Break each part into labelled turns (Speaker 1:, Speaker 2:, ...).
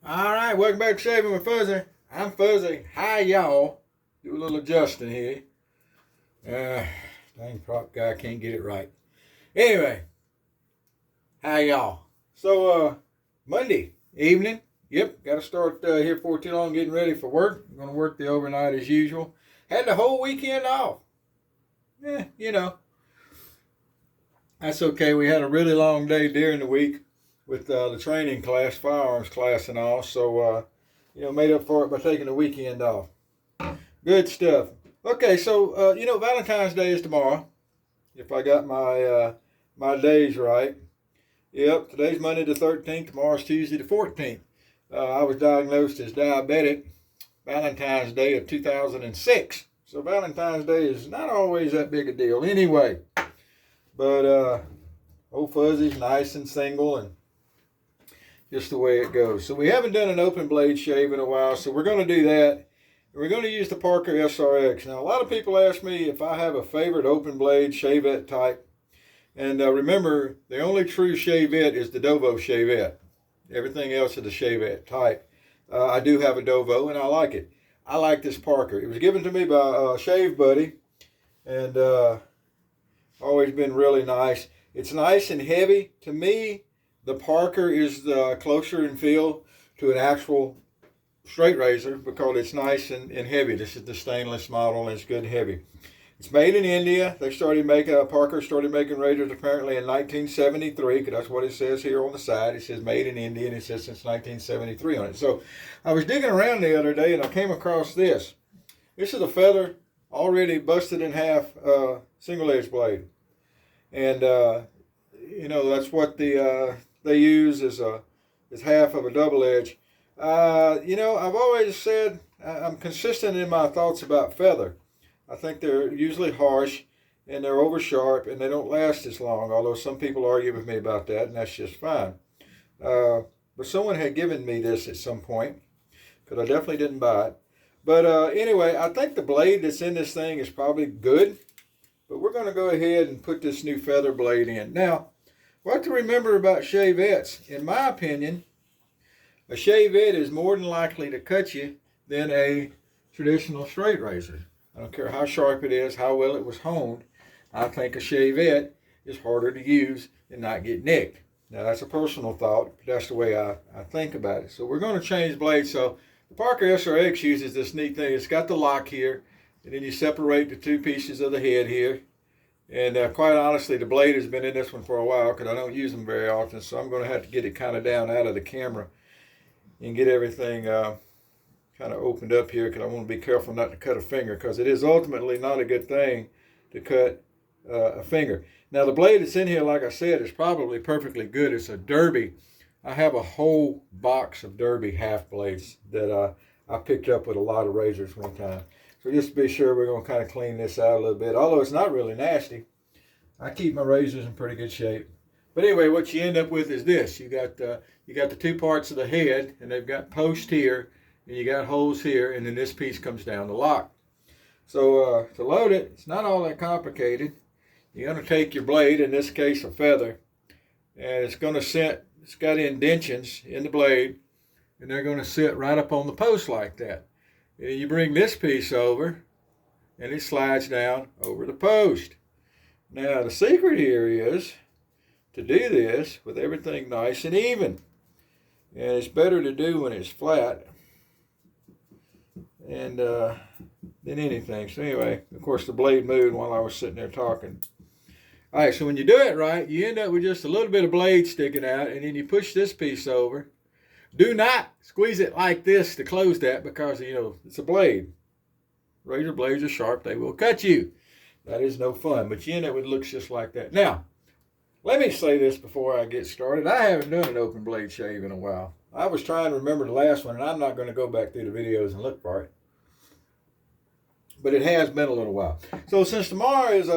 Speaker 1: All right, welcome back to Shaving with Fuzzy. I'm Fuzzy. Hi, y'all. Do a little adjusting here. Dang prop guy can't get it right. Anyway, hi, y'all. So, Monday evening. Yep, got to start here before too long getting ready for work. I'm going to work the overnight as usual. Had the whole weekend off. That's okay. We had a really long day during the week with the training class, firearms class and all. So, made up for it by taking the weekend off. Good stuff. Okay, so, Valentine's Day is tomorrow, if I got my days right. Yep, today's Monday the 13th, tomorrow's Tuesday the 14th. I was diagnosed as diabetic Valentine's Day of 2006. So Valentine's Day is not always that big a deal anyway. But old Fuzzy's nice and single and just the way it goes. So we haven't done an open blade shave in a while, so we're going to do that. We're going to use the Parker SRX. Now, a lot of people ask me if I have a favorite open blade shavette type. And remember, the only true shavette is the Dovo shavette. Everything else is the shavette type. I do have a Dovo, and I like it. I like this Parker. It was given to me by Shave Buddy, and always been really nice. It's nice and heavy. To me, the Parker is closer in feel to an actual straight razor because it's nice and heavy. This is the stainless model, and it's good and heavy. It's made in India. Parker started making razors apparently in 1973, because that's what it says here on the side. It says made in India, and it says since 1973 on it. So I was digging around the other day, and I came across this. This is a feather already busted in half single edge blade. And, that's what they use as half of a double edge. I've always said I'm consistent in my thoughts about feather. I think they're usually harsh and they're over sharp and they don't last as long, although some people argue with me about that, and that's just fine. But someone had given me this at some point, because I definitely didn't buy it. But anyway, I think the blade that's in this thing is probably good, but we're going to go ahead and put this new feather blade in. Now, what to remember about shavettes, in my opinion, a shavette is more than likely to cut you than a traditional straight razor. I don't care how sharp it is, how well it was honed. I think a shavette is harder to use and not get nicked. Now, that's a personal thought, but that's the way I think about it. So we're going to change blades. So the Parker SRX uses this neat thing. It's got the lock here, and then you separate the two pieces of the head here. And quite honestly, the blade has been in this one for a while because I don't use them very often, so I'm going to have to get it kind of down out of the camera and get everything kind of opened up here, because I want to be careful not to cut a finger, because it is ultimately not a good thing to cut a finger. Now, the blade that's in here, like I said, is probably perfectly good. It's a Derby. I have a whole box of Derby half blades that I picked up with a lot of razors one time. So just to be sure, we're going to kind of clean this out a little bit, although it's not really nasty. I keep my razors in pretty good shape. But anyway, what you end up with is this. You got the two parts of the head, and they've got posts here, and you got holes here, and then this piece comes down to lock. So to load it, it's not all that complicated. You're going to take your blade, in this case a feather, and it's going to sit, it's got indentions in the blade, and they're going to sit right up on the post like that. And you bring this piece over, and it slides down over the post. Now, the secret here is to do this with everything nice and even. And it's better to do when it's flat and than anything. So anyway, of course, the blade moved while I was sitting there talking. All right, so when you do it right, you end up with just a little bit of blade sticking out, and then you push this piece over. Do not squeeze it like this to close that, because, it's a blade. Razor blades are sharp. They will cut you. That is no fun, but you end up with it looks just like that. Now, let me say this before I get started. I haven't done an open blade shave in a while. I was trying to remember the last one, and I'm not going to go back through the videos and look for it. But it has been a little while. So since tomorrow is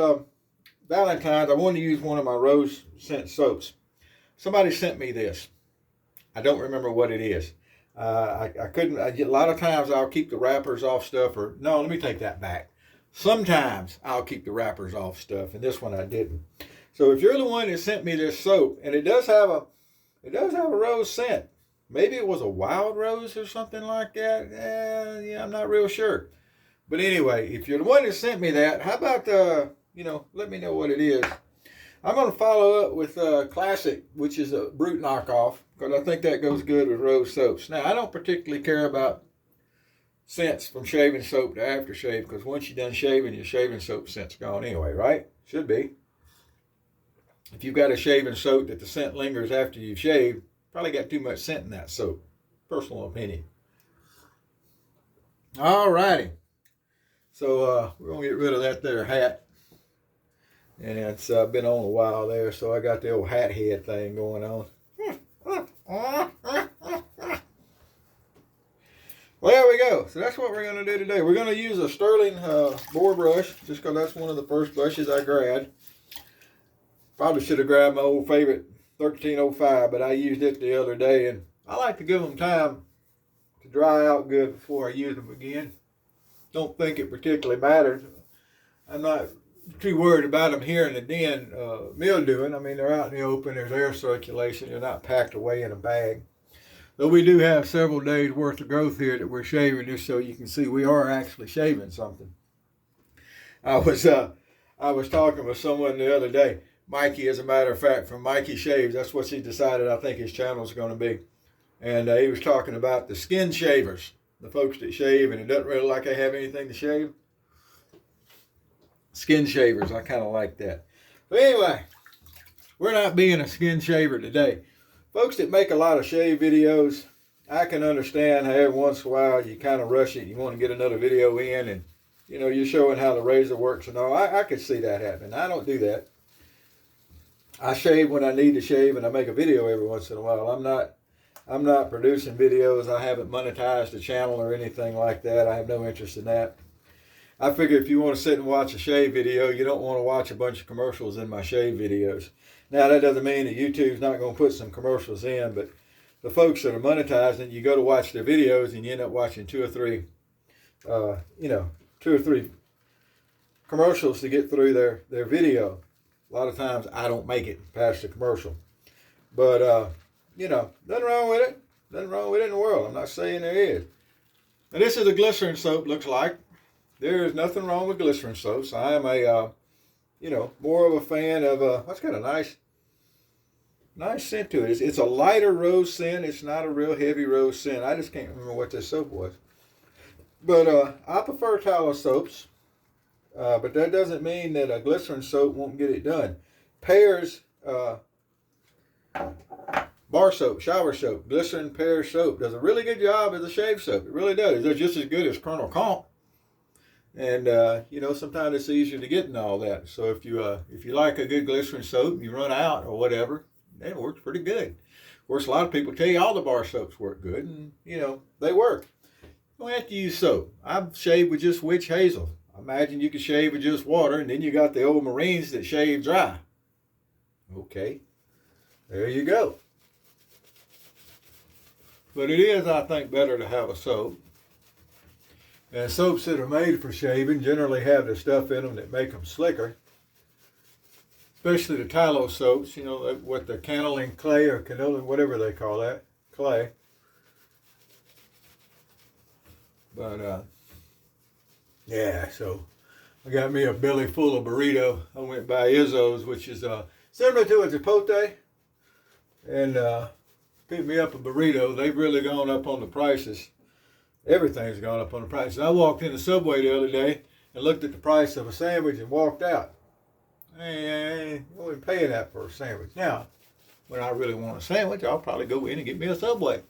Speaker 1: Valentine's, I wanted to use one of my rose scent soaps. Somebody sent me this. I don't remember what it is. I couldn't. A lot of times I'll keep the wrappers off stuff, or no, let me take that back. Sometimes I'll keep the wrappers off stuff, and this one I didn't. So if you're the one that sent me this soap, and it does have a rose scent, Maybe it was a wild rose or something like that. Yeah, I'm not real sure. But anyway, if you're the one that sent me that, how about, let me know what it is. I'm going to follow up with Classic, which is a Brute knockoff, because I think that goes good with rose soaps. Now, I don't particularly care about scents from shaving soap to aftershave, because once you're done shaving, your shaving soap scent's gone anyway, right? Should be. If you've got a shaving soap that the scent lingers after you've shaved, probably got too much scent in that soap. Personal opinion. All righty. So we're going to get rid of that there hat. And it's been on a while there, so I got the old hat head thing going on. Well, there we go. So that's what we're going to do today. We're going to use a Sterling boar brush, just because that's one of the first brushes I grabbed. Probably should have grabbed my old favorite 1305, but I used it the other day, and I like to give them time to dry out good before I use them again. Don't think it particularly matters. I'm not too worried about them here in the den mildewing. I mean, they're out in the open, there's air circulation, they're not packed away in a bag. Though we do have several days worth of growth here that we're shaving, just so you can see we are actually shaving something. I was talking with someone the other day, Mikey, as a matter of fact, from Mikey Shaves. That's what he decided I think his channel is going to be. And he was talking about the skin shavers, the folks that shave and it doesn't really like they have anything to shave. Skin shavers, I kind of like that. But anyway, we're not being a skin shaver today. Folks that make a lot of shave videos, I can understand how every once in a while you kind of rush it. You want to get another video in and, you're showing how the razor works and all. I could see that happening. I don't do that. I shave when I need to shave and I make a video every once in a while. I'm not producing videos. I haven't monetized the channel or anything like that. I have no interest in that. I figure if you want to sit and watch a shave video, you don't want to watch a bunch of commercials in my shave videos. Now, that doesn't mean that YouTube's not going to put some commercials in, but the folks that are monetizing, you go to watch their videos and you end up watching two or three commercials to get through their video. A lot of times I don't make it past the commercial. But, nothing wrong with it. Nothing wrong with it in the world. I'm not saying there is. And this is a glycerin soap, looks like. There is nothing wrong with glycerin soaps. I am a, more of a fan of, it's got a nice scent to it. It's a lighter rose scent. It's not a real heavy rose scent. I just can't remember what this soap was. But I prefer tallow soaps. But that doesn't mean that a glycerin soap won't get it done. Pear's bar soap, shower soap, glycerin pear soap does a really good job as a shave soap. It really does. They're just as good as Colonel Comp. And, sometimes it's easier to get and all that. So if you like a good glycerin soap, you run out or whatever, it works pretty good. Of course, a lot of people tell you all the bar soaps work good, and, they work. You don't have to use soap. I've shaved with just witch hazel. Imagine you could shave with just water, and then you got the old Marines that shave dry. Okay, there you go. But it is, I think, better to have a soap. And soaps that are made for shaving generally have the stuff in them that make them slicker. Especially the tallow soaps, what the canoline clay or canoline, whatever they call that, clay. But, yeah, so I got me a belly full of burrito. I went by Izzo's, which is similar to a Chipotle, and picked me up a burrito. They've really gone up on the prices. Everything's gone up on the prices. I walked in the Subway the other day and looked at the price of a sandwich and walked out. I wasn't paying that for a sandwich. Now, when I really want a sandwich, I'll probably go in and get me a Subway.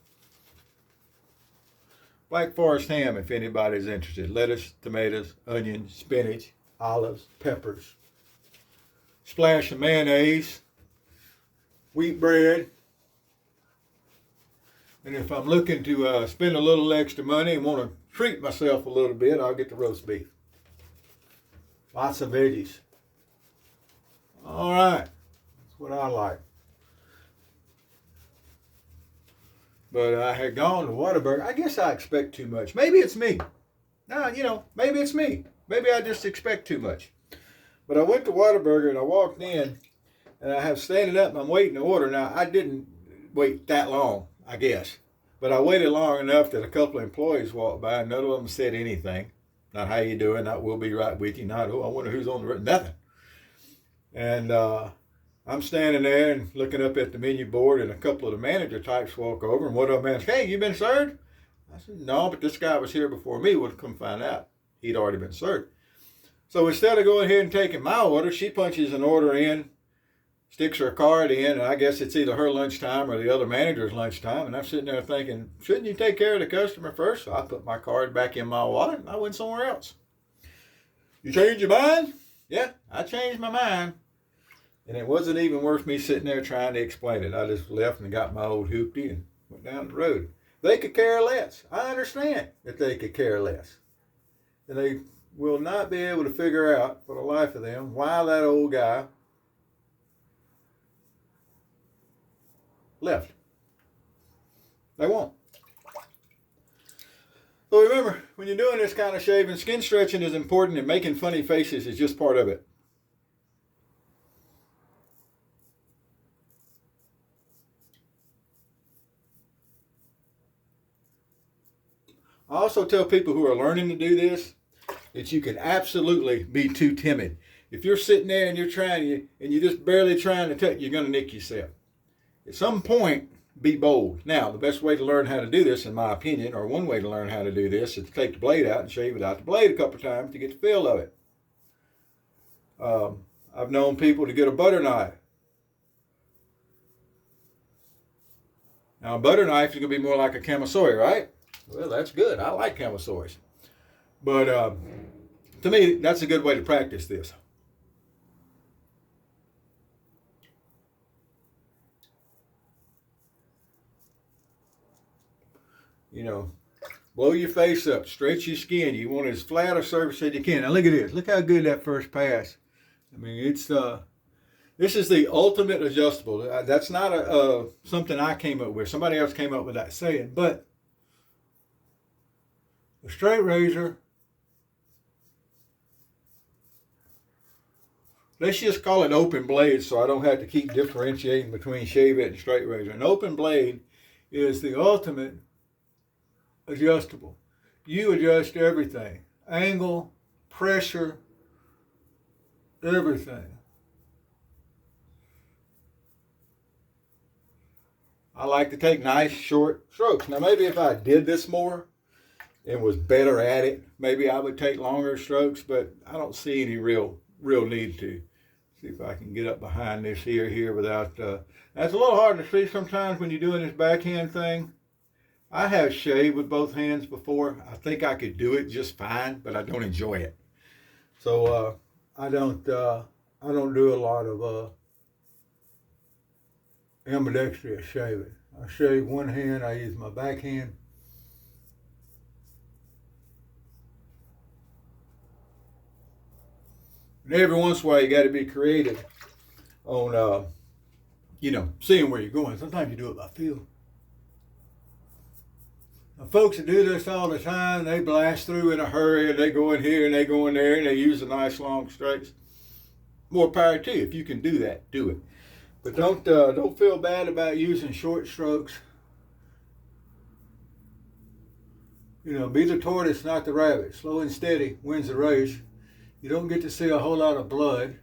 Speaker 1: Black Forest ham, if anybody's interested. Lettuce, tomatoes, onions, spinach, olives, peppers. Splash of mayonnaise, wheat bread. And if I'm looking to spend a little extra money and want to treat myself a little bit, I'll get the roast beef. Lots of veggies. All right. That's what I like. But I had gone to Whataburger. I guess I expect too much. Maybe it's me. No, maybe it's me. Maybe I just expect too much. But I went to Whataburger and I walked in and I have standing up and I'm waiting to order. Now, I didn't wait that long, I guess. But I waited long enough that a couple of employees walked by, and none of them said anything. Not how you doing, not we'll be right with you, not, oh, I wonder who's on the road, nothing. And I'm standing there and looking up at the menu board, and a couple of the manager types walk over, and one of them asks, hey, you been served? I said, no, but this guy was here before me. We'll come find out. He'd already been served. So instead of going ahead and taking my order, she punches an order in, sticks her card in, and I guess it's either her lunchtime or the other manager's lunchtime. And I'm sitting there thinking, shouldn't you take care of the customer first? So I put my card back in my wallet and I went somewhere else. You changed your mind? Yeah, I changed my mind. And it wasn't even worth me sitting there trying to explain it. I just left and got my old hoopty and went down the road. They could care less. I understand that they could care less. And they will not be able to figure out for the life of them why that old guy left. They won't. So remember, when you're doing this kind of shaving, skin stretching is important, and making funny faces is just part of it. I also tell people who are learning to do this that you can absolutely be too timid. If you're sitting there and you're trying, and you're just barely trying to touch, you're going to nick yourself. At some point, be bold. Now, the best way to learn how to do this, in my opinion, or one way to learn how to do this, is to take the blade out and shave it out the blade a couple of times to get the feel of it. I've known people to get a butter knife. Now, a butter knife is going to be more like a camisole, right? Well, that's good. I like camisoles. But to me, that's a good way to practice this. You know, blow your face up, stretch your skin. You want as flat a surface as you can. Now look at this. Look how good that first pass. I mean, it's this is the ultimate adjustable. That's not something I came up with. Somebody else came up with that saying. But the straight razor, let's just call it open blade so I don't have to keep differentiating between shave it and straight razor. An open blade is the ultimate adjustable. You adjust everything. Angle, pressure, everything. I like to take nice short strokes. Now maybe if I did this more and was better at it, maybe I would take longer strokes, but I don't see any real need to. See if I can get up behind this here without, that's a little hard to see sometimes when you're doing this backhand thing. I have shaved with both hands before. I think I could do it just fine, but I don't enjoy it. So I don't do a lot of ambidextrous shaving. I shave one hand. I use my backhand. And every once in a while, you got to be creative on, seeing where you're going. Sometimes you do it by feel. Now, folks that do this all the time, they blast through in a hurry, and they go in here and they go in there, and they use the nice long strokes. More power to you. If you can do that, do it. But don't feel bad about using short strokes. Be the tortoise, not the rabbit. Slow and steady wins the race. You don't get to see a whole lot of blood.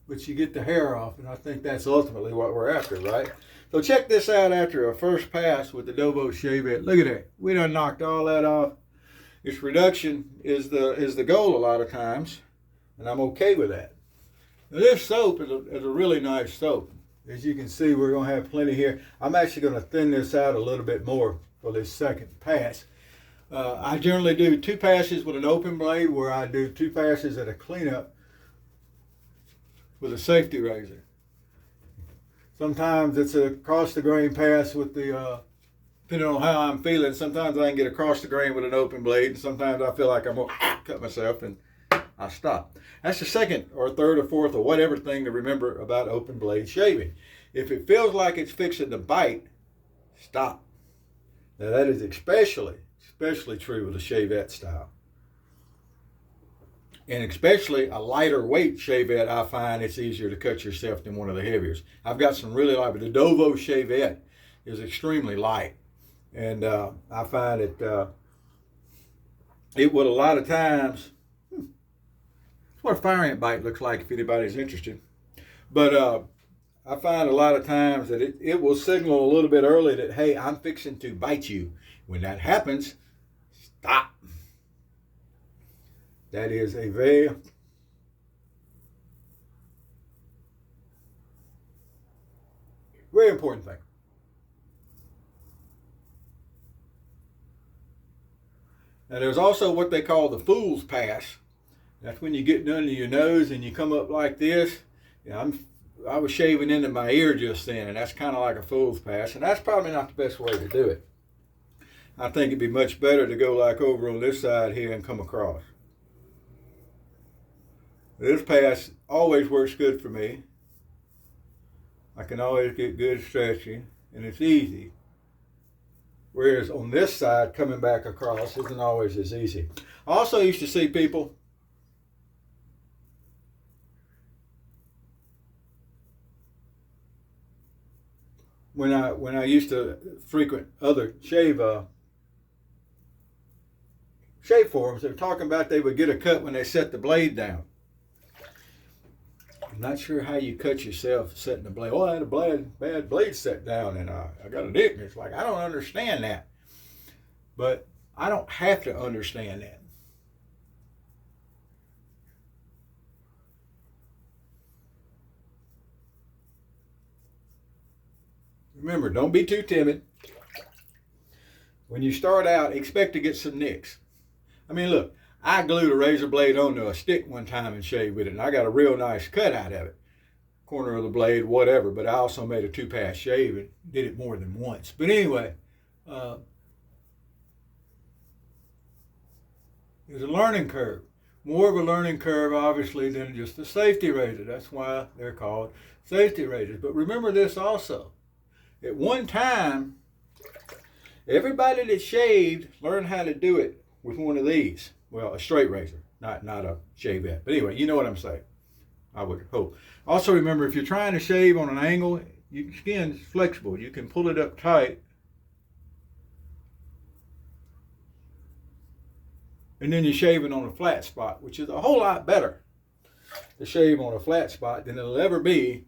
Speaker 1: But you get the hair off, and I think that's ultimately what we're after, right? So check this out after a first pass with the Dobo Shave It. Look at that. We done knocked all that off. Its reduction is the goal a lot of times, and I'm okay with that. Now, this soap is a really nice soap. As you can see, we're going to have plenty here. I'm actually going to thin this out a little bit more for this second pass. I generally do 2 passes with an open blade, where I do 2 passes at a cleanup with a safety razor. Sometimes it's a across the grain pass with the, depending on how I'm feeling, sometimes I can get across the grain with an open blade, and sometimes I feel like I'm going to cut myself and I stop. That's the second or third or fourth or whatever thing to remember about open blade shaving. If it feels like it's fixing to bite, stop. Now that is especially true with a shavette style. And especially a lighter weight shavette, I find it's easier to cut yourself than one of the heaviers. I've got some really light, but the Dovo shavette is extremely light. And I find it would a lot of times, that's what a fire ant bite looks like if anybody's interested. But I find a lot of times that it will signal a little bit early that, hey, I'm fixing to bite you. When that happens, stop. That is a very important thing. Now, there's also what they call the fool's pass. That's when you get under your nose and you come up like this. You know, I was shaving into my ear just then, and that's kind of like a fool's pass, and that's probably not the best way to do it. I think it'd be much better to go like over on this side here and come across. This pass always works good for me. I can always get good stretching, and it's easy. Whereas on this side, coming back across isn't always as easy. I also used to see people when I used to frequent other shave forums, they were talking about they would get a cut when they set the blade down. I'm not sure how you cut yourself setting the blade. Oh, I had a bad blade set down and I got a nick. And it's like, I don't understand that. But I don't have to understand that. Remember, don't be too timid. When you start out, expect to get some nicks. I mean, look, I glued a razor blade onto a stick one time and shaved with it, and I got a real nice cut out of it. Corner of the blade, whatever, but I also made a 2-pass shave and did it more than once. But anyway, there's a learning curve. More of a learning curve, obviously, than just a safety razor. That's why they're called safety razors. But remember this also. At one time, everybody that shaved learned how to do it with one of these. Well, a straight razor, not a shavette. But anyway, you know what I'm saying. I would hope. Also remember, if you're trying to shave on an angle, your skin is flexible. You can pull it up tight. And then you're shaving on a flat spot, which is a whole lot better to shave on a flat spot than it'll ever be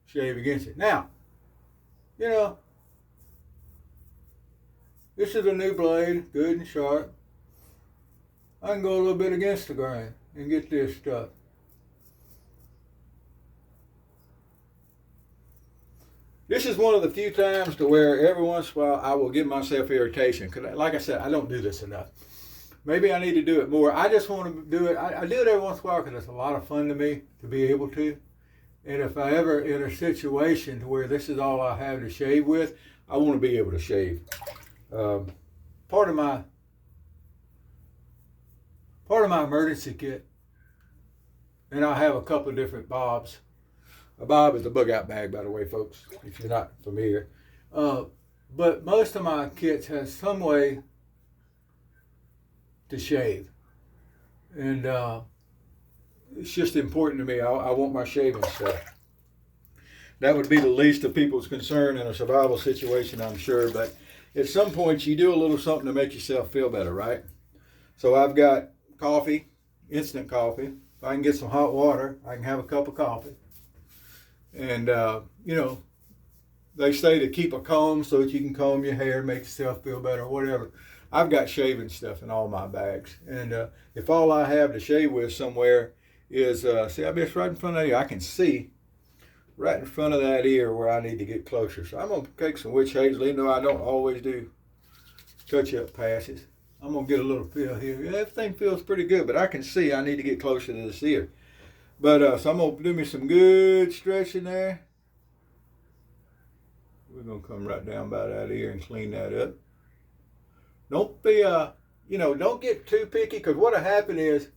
Speaker 1: shave against it. Now, you know, this is a new blade, good and sharp. I can go a little bit against the grain and get this stuff. This is one of the few times to where every once in a while I will give myself irritation. Because like I said, I don't do this enough. Maybe I need to do it more. I just want to do it. I do it every once in a while because it's a lot of fun to me to be able to. And if I ever in a situation to where this is all I have to shave with, I want to be able to shave. Part of my emergency kit, and I have a couple of different bobs. A bob is a bug out bag, by the way, folks, if you're not familiar. But most of my kits has some way to shave. And it's just important to me. I want my shaving stuff. That would be the least of people's concern in a survival situation, I'm sure. But at some point, you do a little something to make yourself feel better, right? So I've got coffee, instant coffee. If I can get some hot water, I can have a cup of coffee. And, you know, they say to keep a comb so that you can comb your hair, make yourself feel better, whatever. I've got shaving stuff in all my bags. And if all I have to shave with somewhere is, see, I just right in front of you, I can see right in front of that ear where I need to get closer. So I'm going to take some witch hazel, even though I don't always do touch-up passes. I'm going to get a little feel here. Yeah, everything feels pretty good, but I can see I need to get closer to this ear. But so I'm going to do me some good stretching there. We're going to come right down by that ear and clean that up. Don't be, you know, don't get too picky, because what'll happen is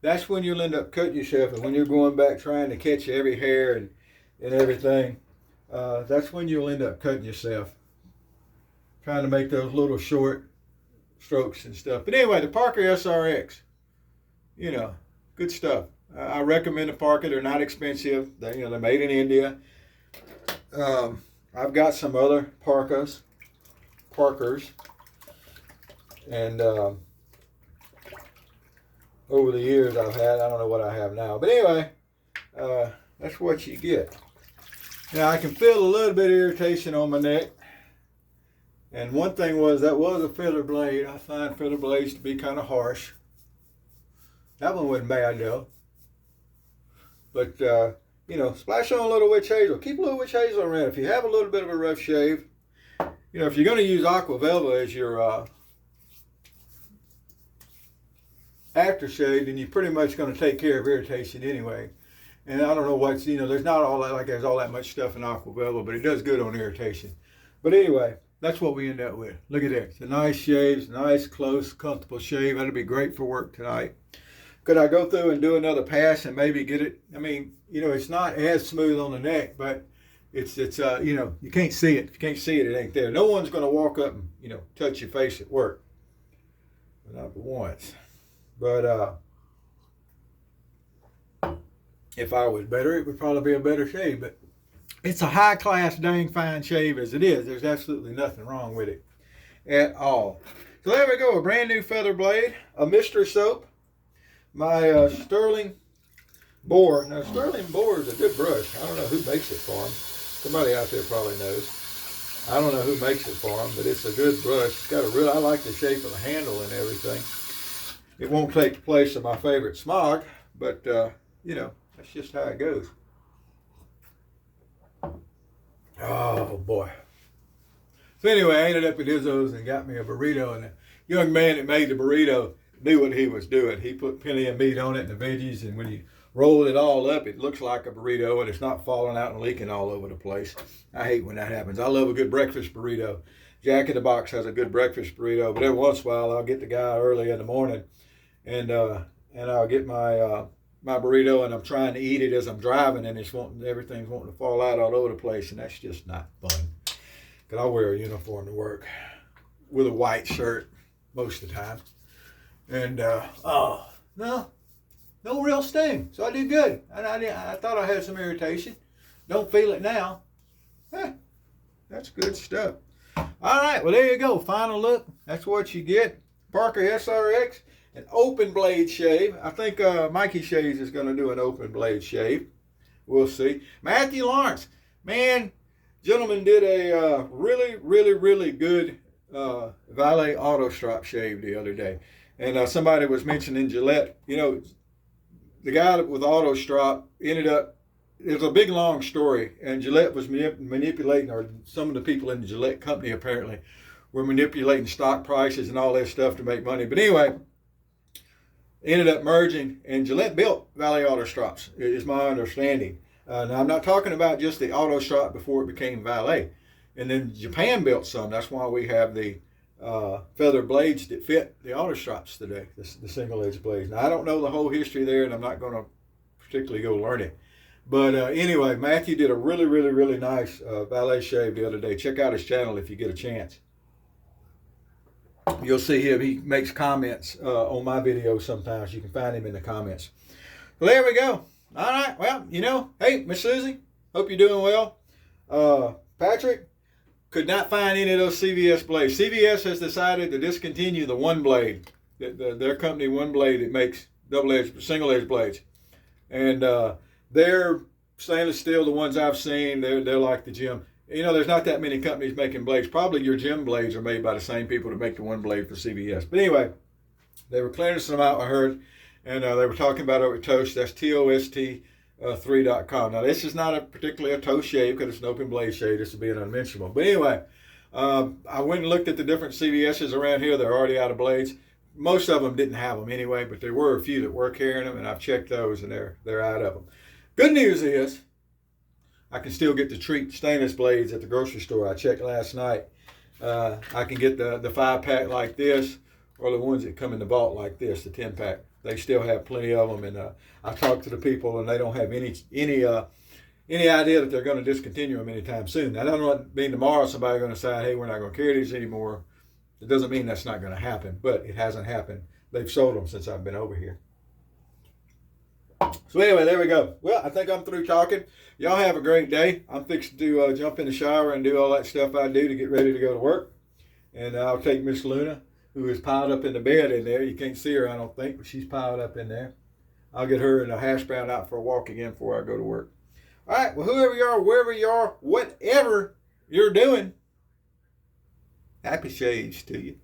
Speaker 1: that's when you'll end up cutting yourself. And when you're going back trying to catch every hair and everything, that's when you'll end up cutting yourself. Trying to make those little short strokes and stuff. But anyway, the Parker SRX, you know, Good stuff. I recommend the Parker. They're not expensive. They're made in India. I've got some other Parkers, and over the years I've had, I don't know what I have now, but anyway, that's what you get. Now I can feel a little bit of irritation on my neck, and one thing was that was a feather blade. I find feather blades to be kind of harsh. That one wasn't bad though. But, splash on a little witch hazel. Keep a little witch hazel around. If you have a little bit of a rough shave, if you're going to use aqua velva as your aftershave, then you're pretty much going to take care of irritation anyway. And I don't know what's, there's not all that, there's all that much stuff in aqua velva, but it does good on irritation. But anyway, that's what we end up with. Look at this. It's a nice shave, nice, close, comfortable shave. That'll be great for work tonight. Could I go through and do another pass and maybe get it? I mean, it's not as smooth on the neck, but it's you can't see it. If you can't see it, it ain't there. No one's going to walk up and, touch your face at work. Not but once. But if I was better, it would probably be a better shave. But it's a high-class, dang fine shave as it is. There's absolutely nothing wrong with it at all. So there we go, a brand new feather blade, a Mr. Soap. My Sterling Boar. Now, Sterling Boar is a good brush. I don't know who makes it for them. Somebody out there probably knows. I don't know who makes it for them, but it's a good brush. It's got I like the shape of the handle and everything. It won't take the place of my favorite Smog, but, that's just how it goes. Oh, boy. So anyway, I ended up at Izzo's and got me a burrito, and the young man that made the burrito knew what he was doing. He put plenty of meat on it and the veggies, and when you roll it all up, it looks like a burrito, and it's not falling out and leaking all over the place. I hate when that happens. I love a good breakfast burrito. Jack in the Box has a good breakfast burrito, but every once in a while I'll get the guy early in the morning, and I'll get my my burrito, and I'm trying to eat it as I'm driving, and everything's wanting to fall out all over the place, and that's just not fun. Because I wear a uniform to work with a white shirt most of the time. And, no real sting. So I did good. I thought I had some irritation. Don't feel it now. That's good stuff. All right, well, there you go. Final look. That's what you get. Parker SRX, an open blade shave. I think Mikey Shaves is going to do an open blade shave. We'll see. Matthew Lawrence, man, gentleman did a really, really, really good valet auto strop shave the other day. And somebody was mentioning Gillette. The guy with auto strop ended up, it was a big, long story, and Gillette was manipulating, or some of the people in the Gillette company apparently were manipulating stock prices and all that stuff to make money. But anyway, ended up merging, and Gillette built valet auto strops, is my understanding. Now, I'm not talking about just the auto strop before it became valet. And then Japan built some. That's why we have the feather blades that fit the auto strops today, the single edge blades. Now, I don't know the whole history there, and I'm not going to particularly go learn it. But anyway, Matthew did a really, really, really nice valet shave the other day. Check out his channel if you get a chance. You'll see him. He makes comments on my videos sometimes. You can find him in the comments. Well, there we go. All right. Well, hey, Miss Susie, hope you're doing well. Patrick, could not find any of those CVS blades. CVS has decided to discontinue the one blade, their company one blade that makes single edge blades. And they're stainless steel, the ones I've seen, they're like the gym. There's not that many companies making blades. Probably your gym blades are made by the same people that make the one blade for CVS. But anyway, they were clearing some out, I heard, and they were talking about it over Toast. That's TOST3.com. Now, this is not particularly a toast shave because it's an open blade shave. This would be an unmentionable. But anyway, I went and looked at the different CVSs around here. They're already out of blades. Most of them didn't have them anyway, but there were a few that were carrying them, and I've checked those, and they're out of them. Good news is I can still get the Treat stainless blades at the grocery store. I checked last night. I can get the 5-pack like this, or the ones that come in the vault like this, the 10-pack. They still have plenty of them, and I talked to the people, and they don't have any idea that they're going to discontinue them anytime soon. Now, that doesn't mean tomorrow somebody's going to say, hey, we're not going to carry these anymore. It doesn't mean that's not going to happen, but it hasn't happened. They've sold them since I've been over here. So anyway, there we go. Well, I think I'm through talking. Y'all have a great day. I'm fixing to jump in the shower and do all that stuff I do to get ready to go to work. And I'll take Miss Luna, who is piled up in the bed in there. You can't see her, I don't think, but she's piled up in there. I'll get her and a hash brown out for a walk again before I go to work. All right, well, whoever you are, wherever you are, whatever you're doing, happy shades to you.